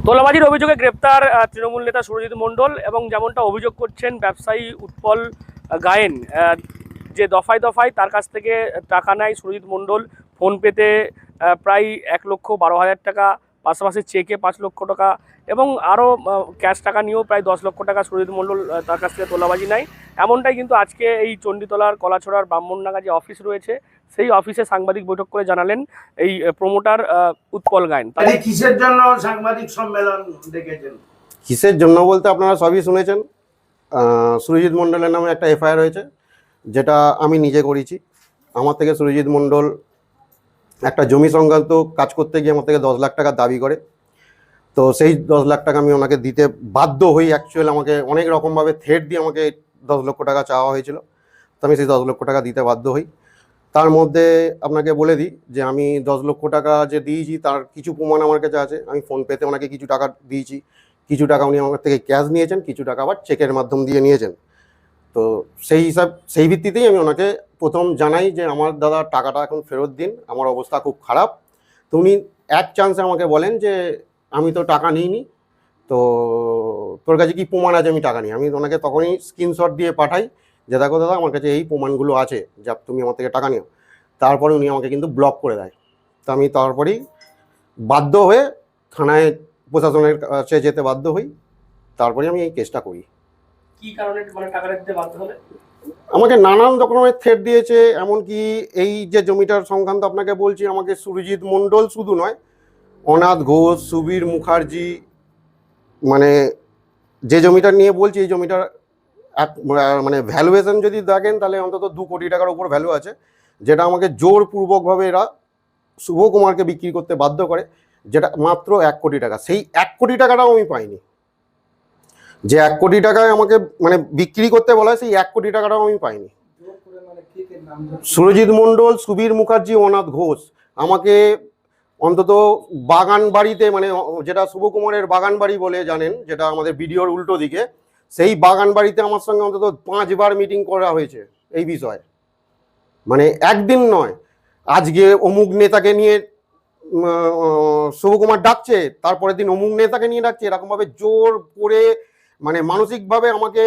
তোলাবাজির অভিযোগে গ্রেপ্তার তৃণমূল নেতা সুরজিৎ মণ্ডল এবং যেমনটা অভিযোগ করছেন ব্যবসায়ী উৎপল গায়েন, যে দফায় দফায় তার কাছ থেকে টাকা নেয় সুরজিৎ মণ্ডল, ফোনপেতে প্রায় 1,12,000 টাকা, পাশাপাশি চেকে 5 লক্ষ টাকা এবং আরও ক্যাশ টাকা নিয়েও প্রায় 10 লক্ষ টাকা সুরজিৎ মণ্ডল তার কাছ থেকে তোলাবাজি নেয়। এমনটাই কিন্তু আজকে এই চণ্ডীতলার কলাছড়ার ব্রাহ্মণডাঙ্গা যে অফিস রয়েছে সেই অফিসে সাংবাদিক বৈঠক করে জানালেন এই প্রমোটার উৎপল গায়েন। কিসের জন্য সাংবাদিক সম্মেলন ডেকেছেন? কিসের জন্য বলতে আপনারা সবই শুনেছেন। সুরজিৎ মণ্ডলের নামে একটা এফআইআর হয়েছে, যেটা আমি নিজে করেছি। আমার থেকে সুরজিৎ মণ্ডল একটা জমি সংক্রান্ত কাজ করতে গিয়ে আমার থেকে 10 লাখ টাকা দাবি করে। তো সেই 10 লাখ টাকা আমি ওনাকে দিতে বাধ্য হই। অ্যাকচুয়ালি আমাকে অনেক রকমভাবে থ্রেট দিয়ে আমাকে 10 লক্ষ টাকা চাওয়া হয়েছিল, তো আমি সেই 10 লক্ষ টাকা দিতে বাধ্য হই। তার মধ্যে আপনাকে বলে দিই যে আমি 10 লক্ষ টাকা যে দিয়েছি তার কিছু প্রমাণ আমার কাছে আছে। আমি ফোনপেতে ওনাকে কিছু টাকা দিয়েছি, কিছু টাকা উনি আমার থেকে ক্যাশ নিয়েছেন, কিছু টাকা আবার চেকের মাধ্যম দিয়ে নিয়েছেন। তো সেই ভিত্তিতেই আমি ওনাকে প্রথম জানাই যে আমার দাদা টাকাটা এখন ফেরত দিন, আমার অবস্থা খুব খারাপ। তো উনি এক চান্সে আমাকে বলেন যে আমি তো টাকা নিইনি, তো তোর কাছে কি প্রমাণ আছে আমি টাকা নিই? আমি ওনাকে তখনই স্ক্রিনশট দিয়ে পাঠাই যে দেখো দাদা আমার কাছে এই প্রমাণগুলো আছে যা তুমি আমার থেকে টাকা নিও। তারপরে উনি আমাকে কিন্তু ব্লক করে দেয়। তো আমি তারপরেই বাধ্য হয়ে থানায় প্রশাসনের কাছে যেতে বাধ্য হই, তারপরে আমি এই কেসটা করি। কি কারণে মানে টাকা দিতে বাধ্য হলে? আমাকে নানান রকমের থ্রেট দিয়েছে। এমনকি এই যে জমিটার সংক্রান্ত আপনাকে বলছি, আমাকে সুরজিৎ মণ্ডল শুধু নয়, অনাথ ঘোষ, সুবীর মুখার্জি, মানে যে জমিটা নিয়ে বলছি এই জমিটার মানে ভ্যালুয়েশন যদি দেখেন তাহলে অন্তত 2 কোটি টাকার উপর ভ্যালু আছে, যেটা আমাকে জোরপূর্বকভাবে এরা শুভকুমারকে বিক্রি করতে বাধ্য করে, যেটা মাত্র 1 কোটি টাকা। সেই 1 কোটি টাকাটাও আমি পাইনি। যে 1 কোটি টাকায় আমাকে মানে বিক্রি করতে বলা হয়, সেই 1 কোটি টাকাটাও আমি পাইনি। সুরজিৎ মণ্ডল, সুবীর মুখার্জি, অনাথ ঘোষ আমাকে অন্তত বাগান বাড়িতে, মানে যেটা শুভকুমারের বাগান বাড়ি বলে জানেন, যেটা আমাদের বিডিওর উল্টো দিকে, সেই বাগান বাড়িতে আমার সঙ্গে অন্তত 5 বার মিটিং করা হয়েছে এই বিষয়ে। মানে একদিন নয়, আজকে অমুক নেতাকে নিয়ে শুভকুমার ডাকছে, তারপরের দিন অমুক নেতাকে নিয়ে ডাকছে, এরকমভাবে জোর করে মানে মানসিকভাবে আমাকে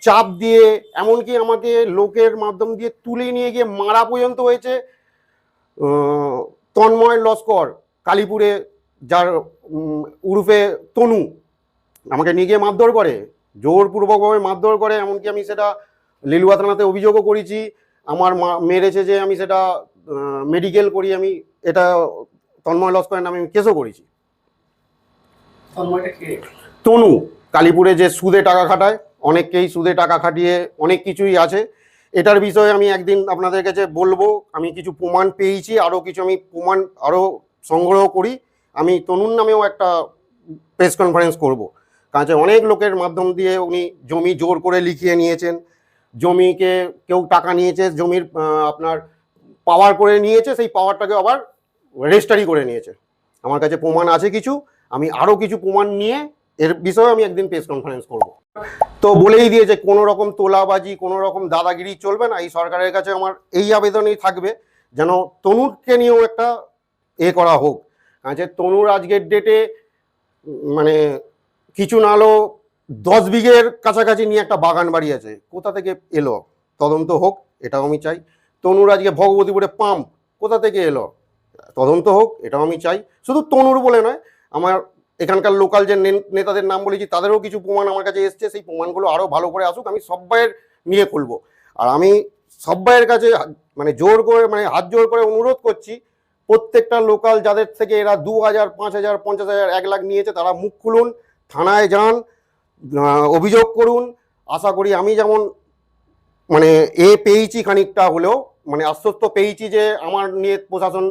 চাপ দিয়ে, এমনকি আমাকে লোকের মাধ্যম দিয়ে তুলে নিয়ে গিয়ে মারা পর্যন্ত হয়েছে। তন্ময় লস্কর কালীপুরে, যার উরুফে তনু, আমাকে নিয়ে গিয়ে মারধর করে, জোরপূর্বকভাবে মারধর করে। এমনকি আমি সেটা লিলুয়া থানাতে অভিযোগও করেছি। আমার মেরেছে যে আমি সেটা মেডিকেল করি, আমি এটা তন্ময় লস্করের নামে আমি কেসও করেছি। তনু কালীপুরে যে সুদে টাকা খাটায়, অনেককেই সুদে টাকা খাটিয়ে অনেক কিছুই আছে। এটার বিষয়ে আমি একদিন আপনাদের কাছে বলবো। আমি কিছু প্রমাণ পেয়েছি, আরও কিছু আমি প্রমাণ আরও সংগ্রহ করি। আমি তনুর নামেও একটা প্রেস কনফারেন্স করব, কারণ অনেক লোকের মাধ্যম দিয়ে উনি জমি জোর করে লিখিয়ে নিয়েছেন। জমিকে কেউ টাকা নিয়েছে, জমির আপনার পাওয়ার করে নিয়েছে, সেই পাওয়ারটাকে আবার রেজিস্ট্রি করে নিয়েছে। আমার কাছে প্রমাণ আছে কিছু, আমি আরও কিছু প্রমাণ নিয়ে এর বিষয়ে আমি একদিন প্রেস কনফারেন্স করব। তো বলেই দিয়েছে কোনো রকম তোলাবাজি, কোনো রকম দাদাগিরি চলবে না। এই সরকারের কাছে আমার এই আবেদনই থাকবে যেন তনুরকে নিয়েও একটা করা হোক। যে তনুর আজকের ডেটে মানে কিছু না হলেও 10 বিঘের কাছাকাছি নিয়ে একটা বাগান বাড়ি আছে, কোথা থেকে এলো তদন্ত হোক, এটাও আমি চাই। তনুর আজকে ভগবতীপুরে পাম্প কোথা থেকে এলো, তদন্ত হোক, এটাও আমি চাই। শুধু তনুর বলে নয়, আমার এখানকার লোকাল যে নেতাদের নাম বলেছি তাদেরও কিছু প্রমাণ আমার কাছে এসছে। সেই প্রমাণগুলো আরও ভালো করে আসুক, আমি সব্বাইয়ের নিয়ে খুলবো। আর আমি সব্বাইয়ের কাছে মানে জোর করে, মানে হাত জোর করে অনুরোধ করছি, প্রত্যেকটা লোকাল যাদের থেকে এরা 2,000, 5,000, 50,000, 1 লাখ নিয়েছে, তারা মুখ খুলুন, থানায় যান, অভিযোগ করুন। আশা করি আমি যেমন মানে পেয়েছি খানিকটা হলেও, মানে আশ্বস্ত পেয়েছি যে আমার নিয়ে প্রশাসন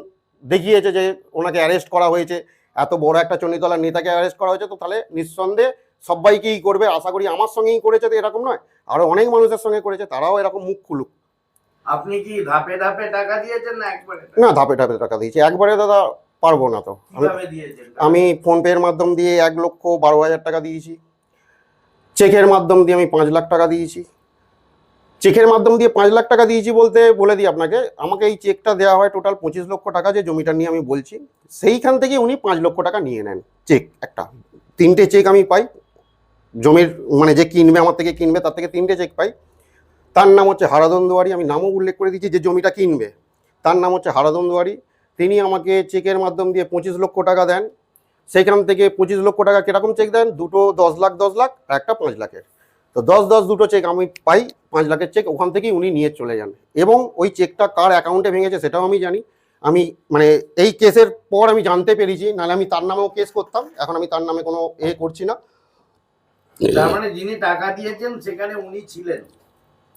দেখিয়েছে যে ওনাকে অ্যারেস্ট করা হয়েছে, এত বড় একটা চণ্ডীতলার নেতাকে অ্যারেস্ট করা হয়েছে। তো তাহলে নিঃসন্দেহে সবাইকেই করবে। আশা করি আমার সঙ্গেই করেছে, তো এরকম নয়, আরও অনেক মানুষের সঙ্গে করেছে, তারাও এরকম মুখ খুলুক। আপনি কি ধাপে ধাপে টাকা দিয়েছেন না একবারে? না, ধাপে ধাপে টাকা দিয়েছি, একবারে দাদা পারবো না। তো আমি ফোনপের মাধ্যম দিয়ে 1,12,000 টাকা দিয়েছি, চেকের মাধ্যম দিয়ে আমি 5 লাখ টাকা দিয়েছি, চেকের মাধ্যম দিয়ে 5 লাখ টাকা দিয়েছি বলতে বলে দিই আপনাকে, আমাকে এই চেকটা দেওয়া হয় টোটাল 25 লক্ষ টাকা, যে জমিটা নিয়ে আমি বলছি সেইখান থেকে উনি 5 লক্ষ টাকা নিয়ে নেন চেক একটা। 3টে চেক আমি পাই জমির, মানে যে কিনবে আমার থেকে কিনবে তার থেকে 3টে চেক পাই। তার নাম হচ্ছে হারাধন দুয়ারি, আমি নামও উল্লেখ করে দিচ্ছি, যে জমিটা কিনবে তার নাম হচ্ছে হারাধন দুয়ারি। তিনি আমাকে চেকের মাধ্যম দিয়ে 25 লক্ষ টাকা দেন। সেইখান থেকে 25 লক্ষ টাকা কীরকম চেক দেন, দুটো 10 লাখ 10 লাখ, একটা 5 লাখের। তো 10-10 দুটো চেক আমি পাই, 5 লাখের চেক ওখান থেকেই উনি নিয়ে চলে যান। এবং ওই চেকটা কার অ্যাকাউন্টে ভেঙেছে সেটাও আমি জানি। আমি মানে এই কেসের পর আমি জানতে পেরেছি, নাহলে আমি তার নামেও কেস করতাম, এখন আমি তার নামে কোনো করছি না। তার মানে যিনি টাকা দিয়েছেন সেখানে উনি ছিলেন?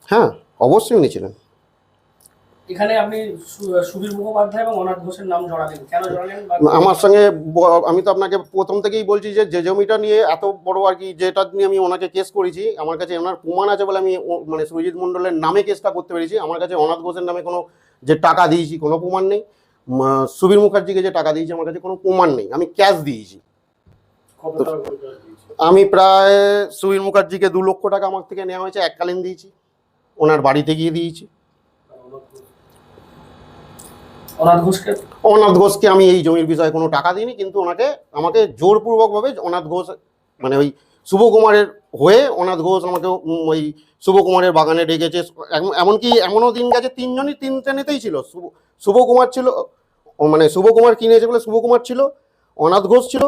হ্যাঁ, অবশ্যই উনি ছিলেন। এখানে আপনি সুবীর মুখোপাধ্যায় এবং অনাথ ঘোষের নাম জড়ালেন, কেন জড়ালেন? আমার সঙ্গে আমি তো আপনাকে প্রথম থেকেই বলছি যে যে জমিটা নিয়ে এত বড় আর কি, যেটা নিয়ে আমি ওনাকে কেস করেছি, আমার কাছে ওনার প্রমাণ আছে বলে আমি মানে সুরজিৎ মণ্ডলের নামে কেসটা করতে পেরেছি। আমার কাছে অনাথ ঘোষের নামে কোনো যে টাকা দিয়েছি কোনো প্রমাণ নেই, সুবীর মুখার্জিকে যে টাকা দিয়েছি আমার কাছে কোনো প্রমাণ নেই, আমি ক্যাশ দিয়েছি। আমি প্রায় সুবীর মুখার্জিকে 2 লক্ষ টাকা আমার থেকে নেওয়া হয়েছে, এককালীন দিয়েছি, ওনার বাড়িতে গিয়ে দিয়েছি। অনাথ ঘোষকে আমি এই জমির বিষয়ে কোনো টাকা দিইনি, কিন্তু আমাকে জোরপূর্বকভাবে অনাথ ঘোষ মানে ওই শুভ কুমারের হয়ে অনাথ ঘোষ আমাকে ওই শুভ কুমারের বাগানে ডেকেছে। এমনকি এমনও দিন গেছে 3 জনই 3 শ্রেণীতেই ছিল। শুভ কুমার ছিল, মানে শুভ কুমার কিনেছে বলে শুভ কুমার ছিল, অনাথ ঘোষ ছিল।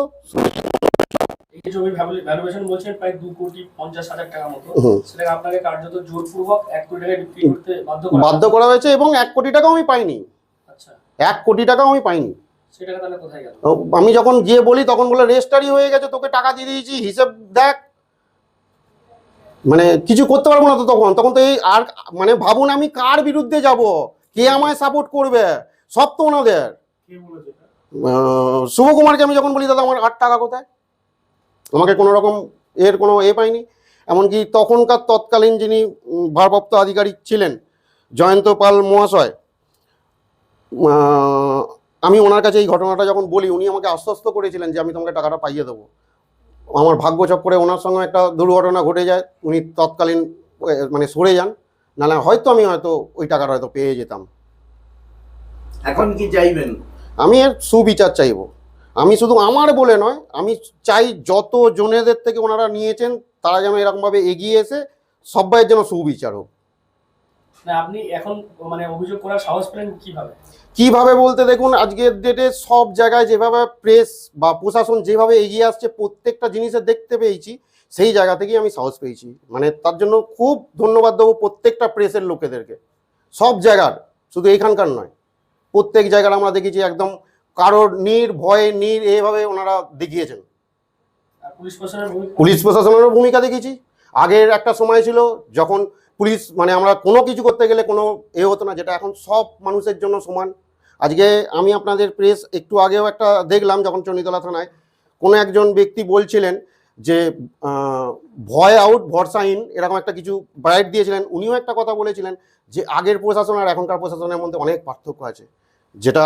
এই জমির ভ্যালুয়েশন বলছেন প্রায় 2,50,00,000 টাকা মতো, সেটাকে আপনাকে কার্যত জোরপূর্বক 1 কোটি টাকা বিক্রি করতে বাধ্য করা হয়েছে, এবং 1 কোটি টাকাও আমি পাইনি। আচ্ছা, 1 কোটি টাকাও আমি পাইনি। সেটা তাহলে কোথায় গেল? আমি যখন গিয়ে বলি তখন বলে রেজিস্টারি হয়ে গেছে, তোকে টাকা দিয়ে দিয়েছি, হিসেব দেখ। মানে কিছু করতে পারবো না তো তখন তো এই আর মানে ভাবুন আমি কার বিরুদ্ধে যাব, কে আমায় সাপোর্ট করবে, সব তো ওনাদের। শুভ কুমারকে আমি যখন বলি দাদা আমার 8 টাকা কোথায়, আমাকে কোনো রকম কোনো পাইনি। এমনকি তখনকার তৎকালীন যিনি ভারপ্রাপ্ত আধিকারিক ছিলেন জয়ন্ত পাল মহাশয়, আমি ওনার কাছে এই ঘটনাটা যখন বলি উনি আমাকে আশ্বস্ত করেছিলেন যে আমি তোমাকে টাকাটা পাইয়ে দেবো। আমার ভাগ্য চক্করে ওনার সঙ্গে একটা দুর্ঘটনা ঘটে যায়, উনি তৎকালীন মানে সরে যান, নাহলে আমি হয়তো ওই টাকাটা হয়তো পেয়ে যেতাম। এখন কি চাইবেন? আমি এর সুবিচার চাইব। আমি শুধু আমার বলে নয়, আমি চাই যত জনেদের থেকে ওনারা নিয়েছেন তারা যেন এরকমভাবে এগিয়ে এসে সবাইয়ের যেন সুবিচার হোক। আপনি এখন মানে অভিযোগ করার সাহস পেলেন কিভাবে বলতে দেখুন, আজকের ডেটে সব জায়গায় যেভাবে প্রেস বা প্রশাসন যেভাবে এগিয়ে আসছে প্রত্যেকটা জিনিসে দেখতে পেয়েছি, সেই জায়গা থেকেই আমি সাহস পেয়েছি। মানে তার জন্য খুব ধন্যবাদ দেবো প্রত্যেকটা প্রেসের লোকেদেরকে, সব জায়গার, শুধু এখানকার নয়, প্রত্যেক জায়গার আমরা দেখেছি একদম কারোর ভয়ে এভাবে ওনারা দেখিয়েছেন। পুলিশ প্রশাসনেরও ভূমিকা দেখেছি। আগের একটা সময় ছিল যখন পুলিশ মানে আমরা কোনো কিছু করতে গেলে কোনো হতো না, যেটা এখন সব মানুষের জন্য সমান। আজকে আমি আপনাদের প্রেস একটু আগেও একটা দেখলাম, যখন চণ্ডীতলা থানায় কোনো একজন ব্যক্তি বলছিলেন যে ভয় আউট ভরসা ইন, এরকম একটা কিছু বাইট দিয়েছিলেন। উনিও একটা কথা বলেছিলেন যে আগের প্রশাসন আর এখনকার প্রশাসনের মধ্যে অনেক পার্থক্য আছে, যেটা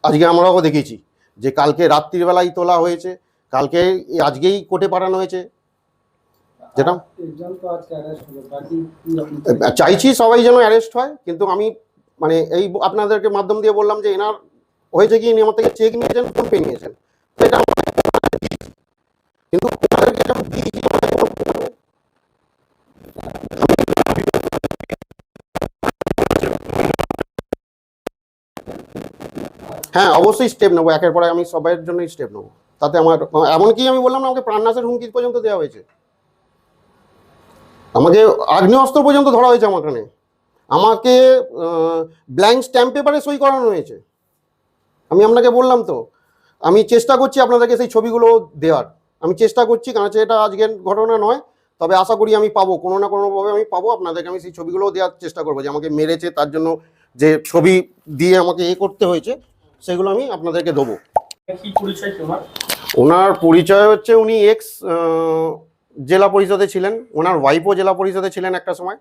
আজকে আমরাও দেখেছি যে কালকে রাত্রিবেলায় তোলা হয়েছে, কালকে আজকেই কোর্টে পাঠানো হয়েছে। যেটা চাইছি সবাই যেন অ্যারেস্ট হয়, কিন্তু আমি মানে এই আপনাদেরকে মাধ্যম দিয়ে বললাম যে এনার হয়েছে কি আমার থেকে চেক নিয়েছেন, ফোন পে নিয়েছেন, এটা কিন্তু হ্যাঁ অবশ্যই স্টেপ নেবো, একের পরে আমি সবাইয়ের জন্যই স্টেপ নেবো। তাতে আমার এমনকি আমি বললাম না আমাকে প্রাণনাশের হুমকি পর্যন্ত দেওয়া হয়েছে, আমাকে আগ্নেয়াস্ত্র পর্যন্ত ধরা হয়েছে আমার কানে, আমাকে ব্ল্যাঙ্ক স্ট্যাম্প পেপারে সই করানো হয়েছে। আমি আপনাকে বললাম তো, আমি চেষ্টা করছি আপনাদেরকে সেই ছবিগুলো দেওয়ার, আমি চেষ্টা করছি, কারণ এটা আজকের ঘটনা নয়, তবে আশা করি আমি পাবো, কোনো না কোনোভাবে আমি পাবো, আপনাদেরকে আমি সেই ছবিগুলোও দেওয়ার চেষ্টা করবো, যে আমাকে মেরেছে তার জন্য যে ছবি দিয়ে আমাকে করতে হয়েছে সেগুলো আমি আপনাদেরকে দেবো। ওনার পরিচয় হচ্ছে উনি এক্স জেলা পরিষদে ছিলেন, ওনার ওয়াইফও জেলা পরিষদে ছিলেন একটা সময়।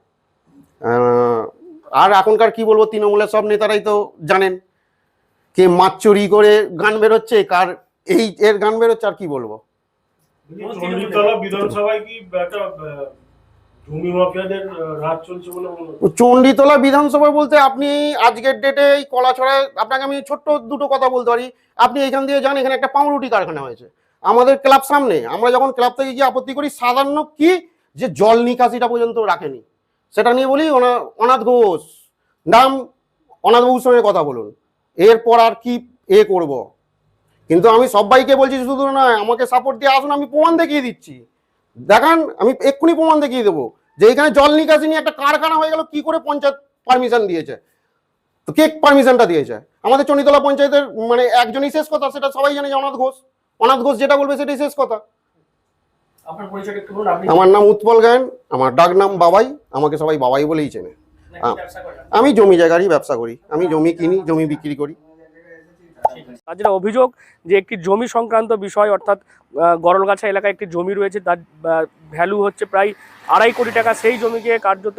আর এখনকার কি বলবো, তৃণমূলের সব নেতারাই তো জানেন কে মাছ চুরি করে গান বেরোচ্ছে, কার এর গান বেরোচ্ছে, আর কি বলবো। চণ্ডীতলা বিধানসভায় কি একটা ভূমি মাফিয়াদের রাজ চলছে বলে মনে হচ্ছে। চণ্ডীতলা বিধানসভা বলতে আপনি আজকের ডেটে এই কলাছড়ায় আপনাকে আমি ছোট্ট দুটো কথা বলতে পারি। আপনি এখান দিয়ে যান, এখানে একটা পাউরুটি কারখানা হয়েছে আমাদের ক্লাব সামনে। আমরা যখন ক্লাব থেকে গিয়ে আপত্তি করি, সাধারণ কি যে জল নিকাশিটা পর্যন্ত রাখেনি, সেটা নিয়ে বলি অনাথ ঘোষ নাম, অনাথবাবুর সঙ্গে কথা বলুন, এরপর আর কি করব। কিন্তু আমি সবাইকে বলছি, শুধু নয়, আমাকে সাপোর্ট দিয়ে আসুন, আমি প্রমাণ দেখিয়ে দিচ্ছি। দেখান, আমি এক্ষুনি প্রমাণ দেখিয়ে দেবো যে এখানে জল নিকাশি নিয়ে একটা কারখানা হয়ে গেল, কি করে পঞ্চায়েত পারমিশন দিয়েছে, তো কে পারমিশনটা দিয়েছে? আমাদের চণ্ডীতলা পঞ্চায়েতের মানে একজনই শেষ কথা, সেটা সবাই জানে যে অনাথ ঘোষ। অনাথ ঘোষ যেটা বলবে সেটাই শেষ কথা। আপনার পরিচয়টা একটু বলুন। আপনি আমার নাম উৎপল গায়েন, আমার ডাক নাম বাবাই, আমাকে সবাই বাবাই বলেই চেনে। নাকি ব্যবসা করেন? আমি জমি জায়গারই ব্যবসা করি, আমি জমি কিনি, জমি বিক্রি করি। তার যেটা অভিযোগ যে একটি জমি সংক্রান্ত বিষয়, অর্থাৎ গরলগাছা এলাকায় একটি জমি রয়েছে, তার ভ্যালু হচ্ছে প্রায় 2.5 কোটি টাকা। সেই জমিকে কার্যত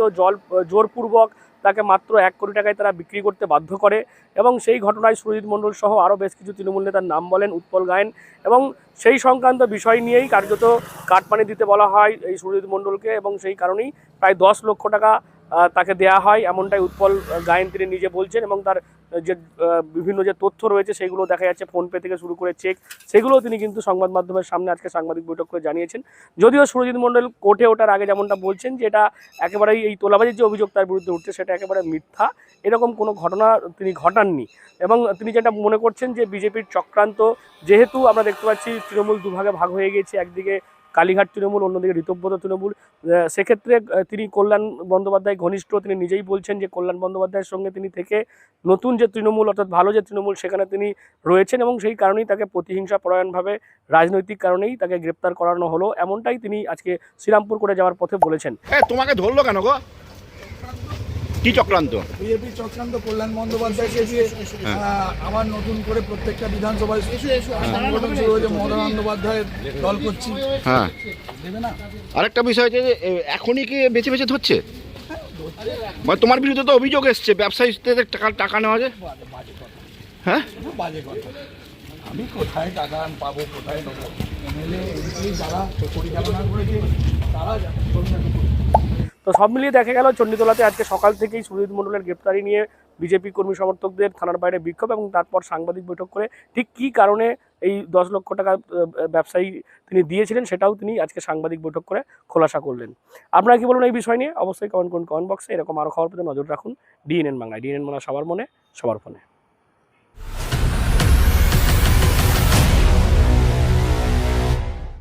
জোরপূর্বক তাকে মাত্র 1 কোটি টাকায় তারা বিক্রি করতে বাধ্য করে, এবং সেই ঘটনায় সুরজিৎ মণ্ডল সহ আরও বেশ কিছু তৃণমূল নেতার নাম বলেন উৎপল গায়েন, এবং সেই সংক্রান্ত বিষয় নিয়েই কার্যত কাটমানি দিতে বলা হয় এই সুরজিৎ মণ্ডলকে, এবং সেই কারণেই প্রায় 10 লক্ষ টাকা তাকে দেয়া হয়, এমনটাই উৎপল গায়েন তিনি নিজে বলছেন। এবং তার যে বিভিন্ন যে তথ্য রয়েছে সেগুলো দেখা যাচ্ছে, ফোনপে থেকে শুরু করে চেক, সেগুলো তিনি কিন্তু সংবাদ মাধ্যমের সামনে আজকে সাংবাদিক বৈঠক করে জানিয়েছেন। যদিও সুরজিৎ মণ্ডল কোর্টে ওঠার আগে যেমনটা বলছেন যে এটা একেবারেই, এই তোলাবাজির যে অভিযোগ তার বিরুদ্ধে উঠছে সেটা একেবারে মিথ্যা, এরকম কোনো ঘটনা তিনি ঘটাননি। এবং তিনি যেটা মনে করছেন যে বিজেপির চক্রান্ত, যেহেতু আমরা দেখতে পাচ্ছি তৃণমূল দুভাগে ভাগ হয়ে গেছে, একদিকে কালীঘাট তৃণমূল, অন্যদিকে ঋতব্রত তৃণমূল, সেক্ষেত্রে তিনি কল্যাণ বন্দ্যোপাধ্যায় ঘনিষ্ঠ। তিনি নিজেই বলছেন যে কল্যাণ বন্দ্যোপাধ্যায়ের সঙ্গে তিনি থেকে নতুন যে তৃণমূল, অর্থাৎ ভালো যে তৃণমূল, সেখানে তিনি রয়েছেন, এবং সেই কারণেই তাকে প্রতিহিংসা পরায়ণভাবে রাজনৈতিক কারণেই তাকে গ্রেপ্তার করানো হলো, এমনটাই তিনি আজকে শ্রীরামপুর করে যাওয়ার পথে বলেছেন। তোমাকে ধরলো কেন গো? কি চক্রান্ত? বিজেপি চক্রান্ত কল্যাণ বন্দ্যোপাধ্যায়কে দিয়ে আবার নতুন করে প্রত্যেকটা বিধানসভায় সংগঠন শুরু হয়েছে, মমতা বন্দ্যোপাধ্যায়ের দল করছি। হ্যাঁ, দেবে না? আরেকটা বিষয় হচ্ছে যে এখনই কি বেছে বেছে ধরছে? মানে তোমার বিরুদ্ধে তো অভিযোগ এসছে ব্যবসায়ীদের টাকা নেওয়া যায়। হ্যাঁ, বাজে কথা। আমি কোথায় টাকা পাবো, কোথায় নেবো? এমএলএ এমপি যারা পরিচালনা করেছে তারা জানে। তো সব মিলিয়ে দেখা গেল চণ্ডীতলাতে আজকে সকাল থেকেই সুরজিৎ মণ্ডলের গ্রেপ্তারি নিয়ে বিজেপি কর্মী সমর্থকদের থানার বাইরে বিক্ষোভ, এবং তারপর সাংবাদিক বৈঠক করে ঠিক কী কারণে এই 10 লক্ষ টাকা ব্যবসায়ী তিনি দিয়েছিলেন সেটাও তিনি আজকে সাংবাদিক বৈঠক করে খোলাসা করলেন। আপনারা কি বলুন এই বিষয় নিয়ে? অবশ্যই কমেন্ট করুন কমেন্ট বক্সে। এরকম আরও খবর পেতে নজর রাখুন ডিএনএন বাংলায়। ডিএনএন বাংলা সবার মনে, সবার ফোনে।